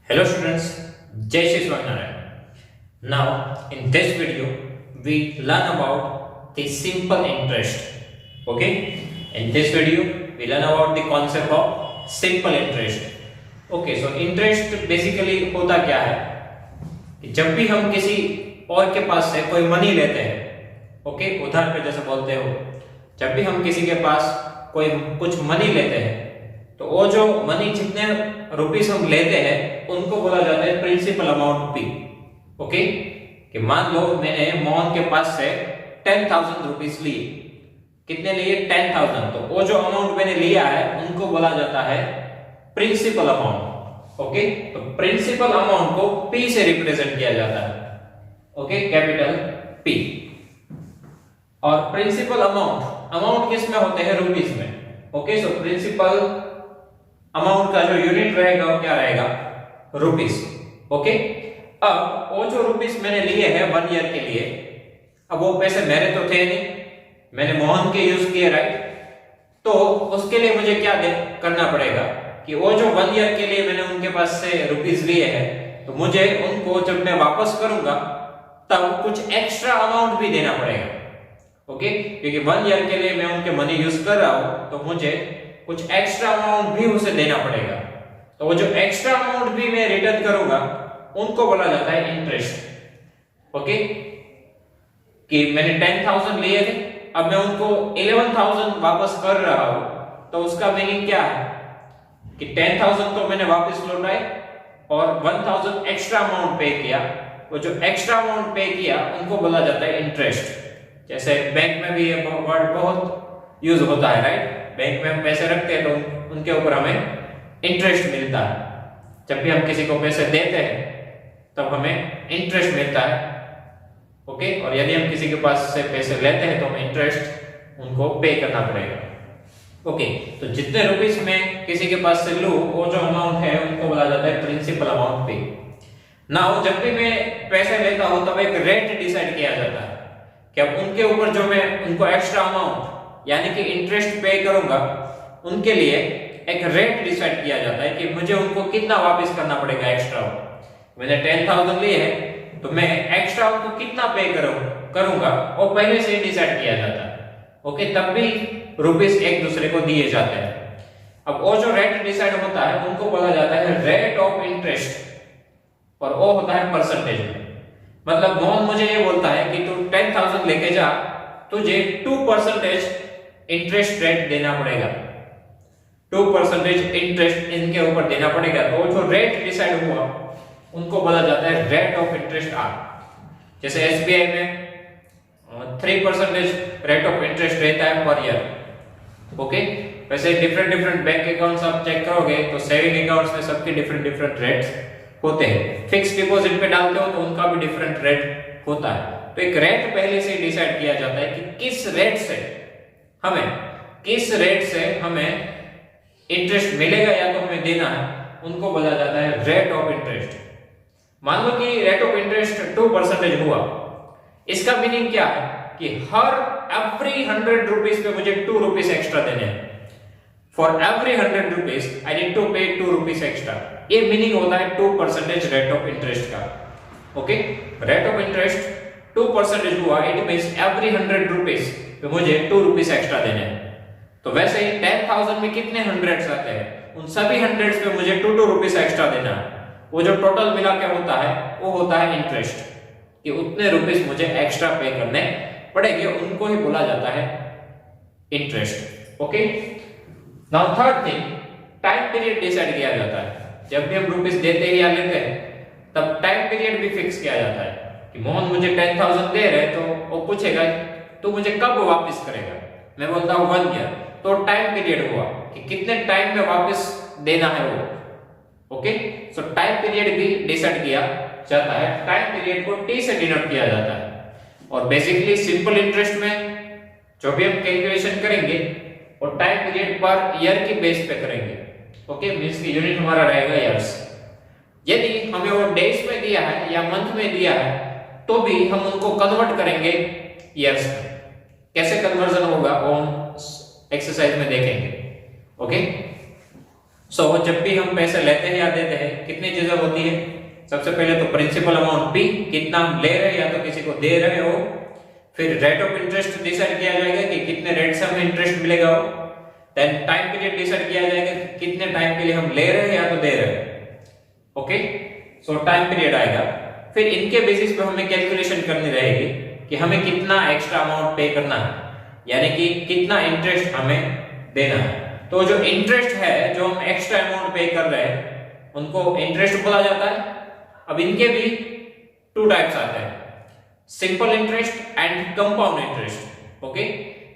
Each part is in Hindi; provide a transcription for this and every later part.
Hello students, Jai Shri Swaminarayan. Now in this video we learn about the simple interest. Okay? In this video we learn about the concept of simple interest. Okay, so interest basically होता क्या है कि जब भी हम किसी और के पास से कोई मनी लेते हैं, ओके, उधार पे जैसे बोलते हो, जब भी हम किसी के पास कोई कुछ मनी लेते हैं तो वो जो मनी जितने रुपीस हम लेते हैं उनको बोला जाता है प्रिंसिपल अमाउंट पी। ओके, कि मान लो मैंने मोहन के पास से 10,000 रुपीस लिए। कितने लिए? 10,000। तो वो जो अमाउंट मैंने लिया है उनको बोला जाता है प्रिंसिपल अमाउंट। ओके, तो प्रिंसिपल अमाउंट को पी से रिप्रेजेंट किया जाता है। Okay, capital P. और प्रिंसिपल अमाउंट किस में होते हैं? रुपीस में। ओके, सो प्रिंसिपल अमाउंट का जो यूनिट रहेगा वो क्या रहेगा? रुपीस। ओके, अब वो जो रुपीस मैंने लिए हैं 1 ईयर के लिए, अब वो पैसे मेरे तो थे नहीं, मैंने मोहन के यूज किए, राइट? तो उसके लिए मुझे क्या करना पड़ेगा कि वो जो 1 ईयर के लिए मैंने उनके पास से रुपीस लिए हैं तो मुझे उनको जब मैं वापस करूंगा तब कुछ एक्स्ट्रा अमाउंट भी देना पड़ेगा। ओके, क्योंकि 1 ईयर के लिए मैं उनके मनी यूज कर रहा हूं तो मुझे कुछ एक्स्ट्रा अमाउंट भी उसे देना पड़ेगा। तो वो जो एक्स्ट्रा अमाउंट भी मैं रिटर्न करूंगा उनको बोला जाता है इंटरेस्ट। ओके, कि मैंने 10,000 लिए थे, अब मैं उनको 11,000 वापस कर रहा हूं, तो उसका मीनिंग क्या है कि 10,000 तो मैंने वापस लौटाए और 1,000 एक्स्ट्रा अमाउंट पे किया। वो जो एक्स्ट्रा अमाउंट पे किया उनको बोला जाता है इंटरेस्ट। जैसे बैंक में भी ये वर्ड बहुत यूज होता है, राइट? बैंक में हम पैसे रखते हैं तो उनके ऊपर हमें इंटरेस्ट मिलता है। जब भी हम किसी को पैसे देते हैं तब हमें इंटरेस्ट मिलता है। ओके, और यदि हम किसी के पास से पैसे लेते हैं तो हमें इंटरेस्ट उनको पे करना पड़ेगा। ओके, तो जितने रुपीस में किसी के पास से लूं वो जो अमाउंट है उनको बोला जाता है प्रिंसिपल अमाउंट पे। नाउ जब भी मैं पैसे लेता हूं तब एक रेट डिसाइड किया जाता है कि अब उनके ऊपर जो मैं उनको एक्स्ट्रा अमाउंट यानी कि इंटरेस्ट पे करूंगा उनके लिए एक रेट डिसाइड किया जाता है कि मुझे उनको कितना वापस करना पड़ेगा एक्स्ट्रा। मैंने 10,000 लिए हैं तो मैं एक्स्ट्रा उनको कितना पे करूंगा वो पहले से ही डिसाइड किया जाता है। ओके, तब भी रुपीस एक दूसरे को दिए जाते हैं। अब वो जो रेट डिसाइड होता है उनको बोला जाता है रेट ऑफ इंटरेस्ट और वो होता है परसेंटेज में। मतलब मोहन मुझे ये बोलता है कि तू 10,000 लेके जा, तुझे 2% इंटरेस्ट रेट देना पड़ेगा, 2% इंटरेस्ट इनके ऊपर देना पड़ेगा। तो जो रेट डिसाइड हुआ उनको बोला जाता है रेट ऑफ इंटरेस्ट आर। जैसे एसबीआई में 3% रेट ऑफ इंटरेस्ट रहता है पर ईयर। ओके, वैसे डिफरेंट बैंक अकाउंट्स आप चेक करोगे तो सेविंग अकाउंट्स में सबके डिफरेंट रेट्स होते हैं। फिक्स डिपॉजिट पे डालते हो तो उनका भी डिफरेंट रेट होता है। तो एक रेट पहले से डिसाइड किया जाता है कि किस रेट से हमें इंटरेस्ट मिलेगा या तो हमें देना है, उनको बोला जाता है रेट ऑफ इंटरेस्ट। मान लो कि रेट ऑफ इंटरेस्ट 2% हुआ, इसका मीनिंग क्या है कि हर एवरी 100 रुपीस पे मुझे 2 रुपीस एक्स्ट्रा देने हैं। For every 100 rupees I need to pay 2 rupees extra. ये मीनिंग होता है 2% रेट ऑफ इंटरेस्ट का। ओके, रेट ऑफ इंटरेस्ट 2% हुआ, इट मींस एवरी 100 रुपीस पे मुझे 2 रुपीस एक्स्ट्रा देने हैं। तो वैसे ही 10,000 में कितने हंड्रेड्स आते हैं, उन सभी हंड्रेड्स पे मुझे 2 रुपीस एक्स्ट्रा देना है। वो जो टोटल मिला के होता है वो होता है इंटरेस्ट, कि उतने रुपीस मुझे एक्स्ट्रा पे करने पड़ेंगे, उनको ही बोला जाता है interest. Okay, now third thing, time period decide किया जाता है। जब भी हम रुपीस देते हैं या लेते हैं तब टाइम पीरियड भी फिक्स किया जाता है कि मोहन मुझे 10,000 दे रहे तो वो पूछेगा तू मुझे कब वापस करेगा। मैं बोलता हूं 1 ईयर, तो टाइम पीरियड हुआ कि कितने टाइम में वापस देना है वो। ओके, सो टाइम पीरियड भी डिसाइड किया जाता है। टाइम पीरियड को टी से डिनोट किया जाता है। और बेसिकली सिंपल इंटरेस्ट में जो भी हम कैलकुलेशन करेंगे वो टाइम पीरियड पर ईयर की बेस पे करेंगे। ओके, मींस की यूनिट हमारा रहेगा ईयर्स। यदि हमें वो डेज में दिया है या मंथ में दिया है तो भी हम उनको कन्वर्ट करेंगे ईयर्स में। कैसे कन्वर्जन होगा वो हम एक्सरसाइज में देखेंगे। ओके, जब भी हम पैसे लेते हैं या देते हैं कितनी चीजें होती है, सबसे पहले तो प्रिंसिपल अमाउंट P कितना हम ले रहे हैं या तो किसी को दे रहे हो, फिर रेट ऑफ इंटरेस्ट डिसाइड किया जाएगा कि कितने रेट से हमें इंटरेस्ट मिलेगा, देन टाइम पीरियड डिसाइड किया जाएगा कि कितने टाइम के लिए हम ले रहे हैं या तो दे रहे हैं। ओके, सो टाइम पीरियड आएगा, फिर इनके बेसिस पे हमें कैलकुलेशन करनी रहेगी कि हमें कितना एक्स्ट्रा अमाउंट पे करना है, यानी कि कितना इंटरेस्ट हमें देना है। तो जो इंटरेस्ट है, जो हम एक्स्ट्रा अमाउंट पे कर रहे हैं, उनको इंटरेस्ट बोला जाता है। अब इनके भी टू टाइप्स आते हैं, simple interest and compound interest. Okay,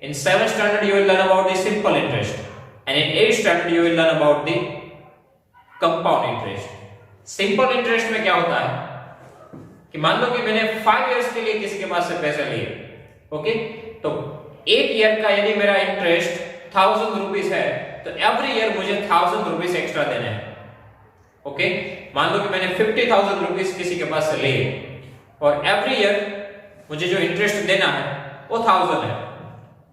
in 7th standard you will learn about the simple interest and in 8th standard you will learn about the compound interest। Simple interest में क्या होता है कि मान लो कि मैंने 5 इयर्स के लिए किसी के पास से पैसे लिए, ओके, तो 1 ईयर का यदि मेरा इंटरेस्ट 1000 रुपीस है तो एवरी ईयर मुझे 1000 रुपीस एक्स्ट्रा देने हैं। ओके, मान लो कि मैंने 50,000 रुपीस किसी के पास से लिए और एवरी ईयर मुझे जो इंटरेस्ट देना है वो 1000 है।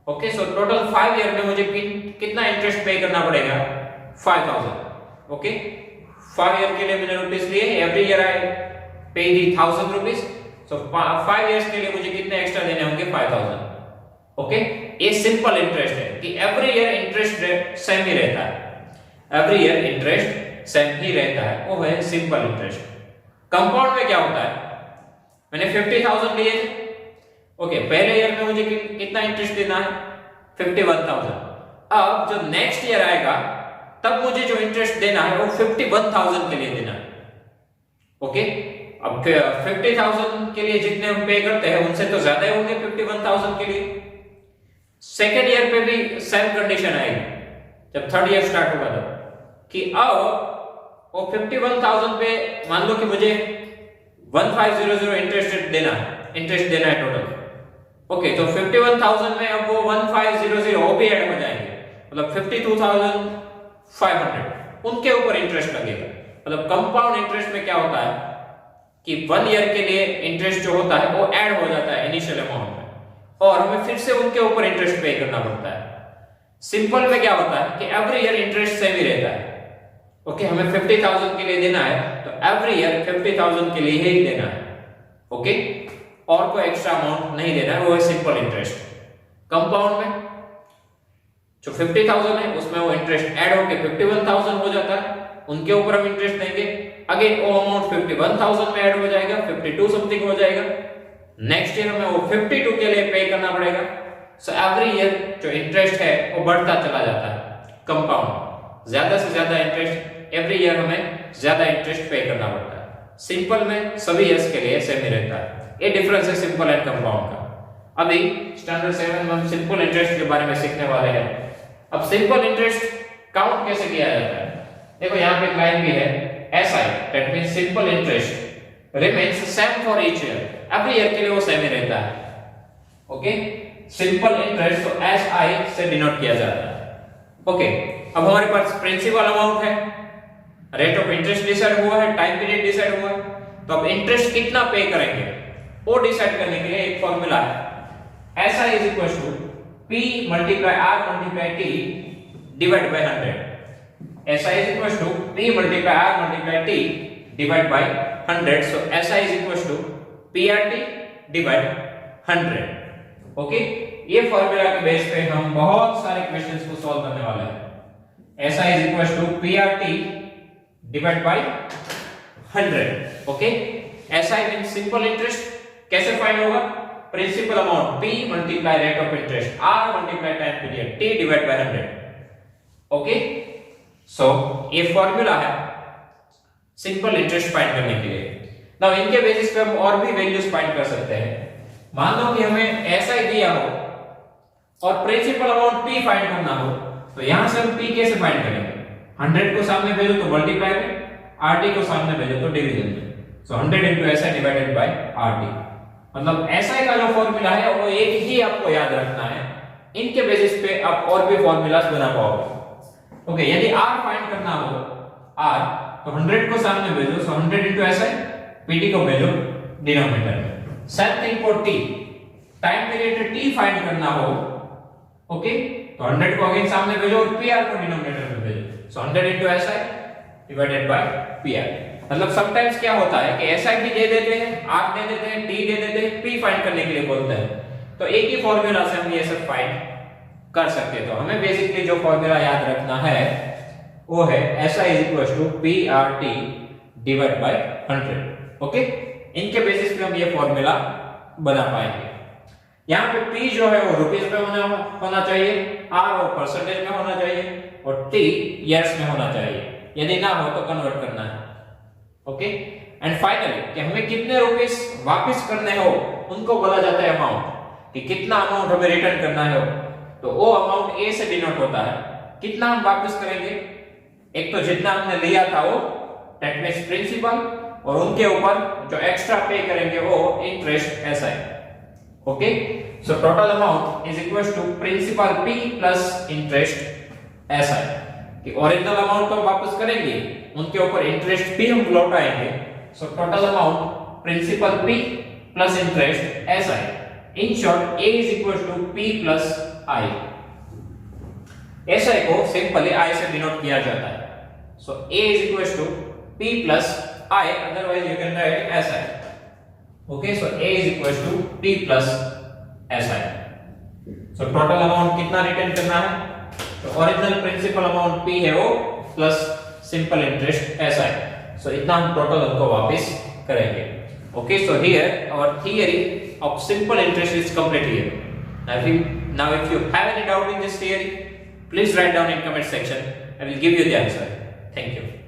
ओके, सो टोटल 5 ईयर में मुझे कितना इंटरेस्ट पे करना पड़ेगा, 5000। ओके, 5 ईयर के लिए मैंने रुपीस लिए, एवरी ईयर आई पे दी 1000 रुपीस, सो 5 इयर्स के लिए मुझे कितने एक्स्ट्रा देने होंगे, 5000। ओके, ये सिंपल इंटरेस्ट है कि every year interest rate same ही रहता है, एवरी ईयर इंटरेस्ट सेम ही रहता है, वो है सिंपल इंटरेस्ट। कंपाउंड में क्या होता है, मैंने 50,000 लिए थे, ओके, पहले ईयर में मुझे कितना इंटरेस्ट देना है, 51,000। अब जो नेक्स्ट ईयर आएगा तब मुझे जो इंटरेस्ट देना है वो 51,000 के लिए देना है। ओके, अब 50,000 के लिए जितने हम पे करते हैं उनसे तो ज्यादा ही होंगे 51,000 के लिए। सेकेंड ईयर पे भी सेम कंडीशन आएगी, जब थर्ड ईयर स्टार्ट होगा तब, कि अब वो 51,000 पे मान लो कि मुझे 1500 इंटरेस्ट देना है टोटल। ओके, तो 51,000 में अब वो 1500 वो भी ऐड हो जाएंगे, मतलब 52,500 उनके ऊपर इंटरेस्ट लगेगा। मतलब कंपाउंड इंटरेस्ट में क्या होता है कि 1 ईयर के लिए इंटरेस्ट जो होता है वो ऐड हो जाता है इनिशियल अमाउंट में और हमें फिर से उनके ऊपर इंटरेस्ट पे करना पड़ता है। सिंपल में क्या होता है कि एवरी ईयर इंटरेस्ट सेम ही रहता है। ओके, हमें 50,000 के लिए देना है तो एवरी ईयर 50,000 के लिए ही देना है। ओके, और कोई एक्स्ट्रा अमाउंट नहीं देना है, वो है सिंपल इंटरेस्ट। कंपाउंड में जो 50,000 है उसमें वो इंटरेस्ट ऐड होके 51,000 हो जाता है, उनके ऊपर हम इंटरेस्ट देंगे, अगेन वो अमाउंट 51,000 में ऐड हो जाएगा, 52 समथिंग हो जाएगा। नेक्स्ट ईयर में वो 52 के लिए पे करना पड़ेगा। सो एवरी ईयर जो इंटरेस्ट है वो बढ़ता चला जाता है। कंपाउंड ज्यादा से ज्यादा इंटरेस्ट, एवरी ईयर हमें ज्यादा इंटरेस्ट पे करना पड़ता है। सिंपल में सभी ईयर्स के लिए सेम ही रहता है। ये डिफरेंस है सिंपल एंड कंपाउंड का। अभी स्टैंडर्ड 7 में हम सिंपल इंटरेस्ट के बारे में सीखने वाले हैं। अब सिंपल इंटरेस्ट काउंट कैसे किया जाता है, देखो यहाँ पे एक लाइन भी है, SI that means simple interest remains same for each year, every year के लिए वो सेम ही रहता है। ओके, सिंपल इंटरेस्ट को SI से डिनोट किया जाता है। ओके, अब हमारे पास प्रिंसिपल अमाउंट है, रेट ऑफ इंटरेस्ट डिसाइड हुआ है, टाइम पीरियड डिसाइड हुआ है, तो अब इंटरेस्ट कितना पे करेंगे वो डिसाइड करने के लिए एक फॉर्मूला है, SI is equals to P multiply R multiply T divided by 100। SI is equals to P multiply R multiply T divided by 100। So SI is equals to PRT divided 100। Okay, ये फॉर्मूला के बेस पे हम बहुत सारे क्वेश्चंस को सॉल्व करने वाले हैं। SI is equals to PRT divided by 100। Okay, SI means simple interest, कैसे फाइंड होगा, principal amount P multiply rate of interest R multiply time period T divide by 100। Okay, so ये फॉर्मूला है सिंपल इंटरेस्ट फाइंड करने के लिए। नाउ इनके बेसिस पे हम और भी वैल्यूज फाइंड कर सकते हैं। मान लो कि हमें SI दिया हो और प्रिंसिपल अमाउंट P फाइंड करना हो, तो यहां से हम P कैसे फाइंड करेंगे, 100 को सामने भेजो तो मल्टीप्लाई में, RT को सामने भेजो तो डिवीजन में। सो 100 into SI divided by RT, मतलब SI का जो फॉर्मूला है वो एक ही आपको याद रखना है, इनके बेसिस पे आप और भी फॉर्मूलाज बना पाओगे। ओके, यदि R फाइंड करना हो R, तो 100 को सामने भेजो, सो 100 into SI, PT को भेजो डिनोमिनेटर में। Same thing for T, time period T find करना हो, ओके, तो 100 को अगेन सामने भेजो और PR को डिनोमिनेटर में भेजो। सो 100 into SI divided by PI। मतलब समटाइम्स क्या होता है कि SI भी दे देते हैं, R दे देते हैं, T दे देते हैं, P फाइंड करने के लिए बोलते हैं, तो एक ही फॉर्मूला से हम ये सब फाइंड कर सकते हैं। तो हमें बेसिकली जो फॉर्मूला याद रखना है वो है SI is equals to PRT divided by 100। Okay, इनके बेसिस पे हम ये फॉर्मूला बना पाएंगे। यहाँ पे P जो है वो रुपीस में होना चाहिए, R वो परसेंटेज में होना चाहिए और T ईयर्स में होना चाहिए। यदि ना हो तो कन्वर्ट करना है। ओके, एंड फाइनली कि हमें कितने रुपीस वापस करने हो उनको बोला जाता है अमाउंट, कि कितना अमाउंट हमें रिटर्न करना है, तो वो अमाउंट A से डिनोट होता है। कितना हम वापस करेंगे, एक तो जितना हमने लिया था वो दैट मींस प्रिंसिपल, और उनके ऊपर जो एक्स्ट्रा पे करेंगे वो interest SI। Okay, so total amount is equal to principal P plus interest SI। कि ओरिजिनल अमाउंट तो वापस करेंगे, उनके ऊपर इंटरेस्ट P हम लौटाएंगे, so total amount principal P plus interest SI। In short A is equal to P plus I। SI को सिंपली I से डिनोट किया जाता है, so A is equal to P plus I, otherwise you can write SI। okay, so A is equals to P plus SI। so total amount कितना रिटर्न करना है, तो ओरिजिनल प्रिंसिपल अमाउंट P है वो plus simple interest SI, so इतना हम टोटल उनको वापस करेंगे। okay, so here our theory of simple interest is complete here। now if you have any doubt in this theory, please write down in comment section, I will give you the answer। thank you।